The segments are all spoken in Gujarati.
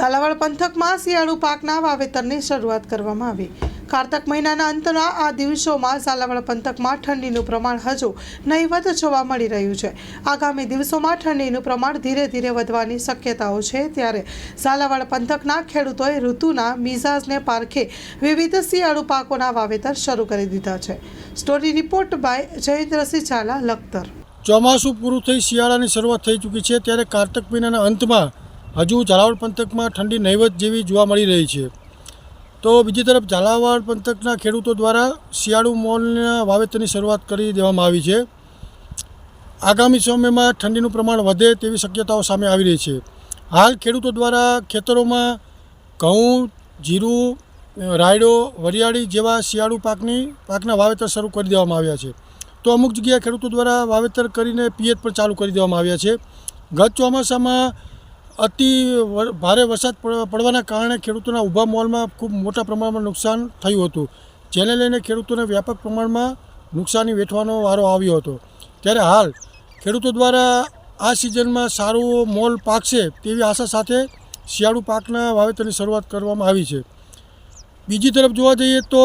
ઝાલાવાડ પંથકમાં શિયાળુ પાકના વાવેતરની શરૂઆત કરવામાં આવી। કારતક મહિનાના અંતના આ દિવસોમાં ઝાલાવાડ પંથકમાં ઠંડીનું પ્રમાણ હજુ નહીવત જોવા મળી રહ્યું છે। આગામી દિવસોમાં ઠંડીનું પ્રમાણ ધીરે ધીરે વધવાની શક્યતાઓ છે, ત્યારે ઝાલાવાડ પંથકના ખેડૂતોએ ઋતુના મિજાજને પારખે વિવિધ શિયાળુ પાકોના વાવેતર શરૂ કરી દીધા છે। Story report by Jayendrasinh Zala, Lakhtar. ચોમાસું પૂરું થઈ શિયાળાની શરૂઆત થઈ ચૂકી છે, ત્યારે કારતક મહિનાના અંતમાં હજુ ઝાલાવાડ પંથકમાં ઠંડી નહીવત જેવી જોવા મળી રહી છે। તો બીજી તરફ ઝાલાવાડ પંથકના ખેડૂતો દ્વારા શિયાળુ મોલના વાવેતરની શરૂઆત કરી દેવામાં આવી છે। આગામી સમયમાં ઠંડીનું પ્રમાણ વધે તેવી શક્યતાઓ સામે આવી રહી છે। હાલ ખેડૂતો દ્વારા ખેતરોમાં ઘઉં, જીરું, રાયડો, વરિયાળી જેવા શિયાળુ પાકના વાવેતર શરૂ કરી દેવામાં આવ્યા છે। તો અમુક જગ્યાએ ખેડૂતો દ્વારા વાવેતર કરીને પિયત પણ ચાલુ કરી દેવામાં આવ્યા છે। ગત ચોમાસામાં અતિ ભારે વરસાદ પડવાના કારણે ખેડૂતોના ઊભા મોલમાં ખૂબ મોટા પ્રમાણમાં નુકસાન થયું હતું, જેને લઈને ખેડૂતોને વ્યાપક પ્રમાણમાં નુકસાની વેઠવાનો વારો આવ્યો હતો। ત્યારે હાલ ખેડૂતો દ્વારા આ સિઝનમાં સારું મોલ પાકશે તેવી આશા સાથે શિયાળુ પાકના વાવેતરની શરૂઆત કરવામાં આવી છે। બીજી તરફ જોવા જઈએ તો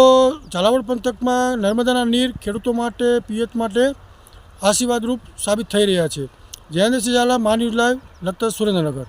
ઝાલાવાડ પંથકમાં નર્મદાના નીર ખેડૂતો માટે પિયત માટે આશીર્વાદરૂપ સાબિત થઈ રહ્યા છે। જયેન્દ્રસિંહ ઝાલા, મા ન્યૂઝ લાઈવ, લખતર, સુરેન્દ્રનગર।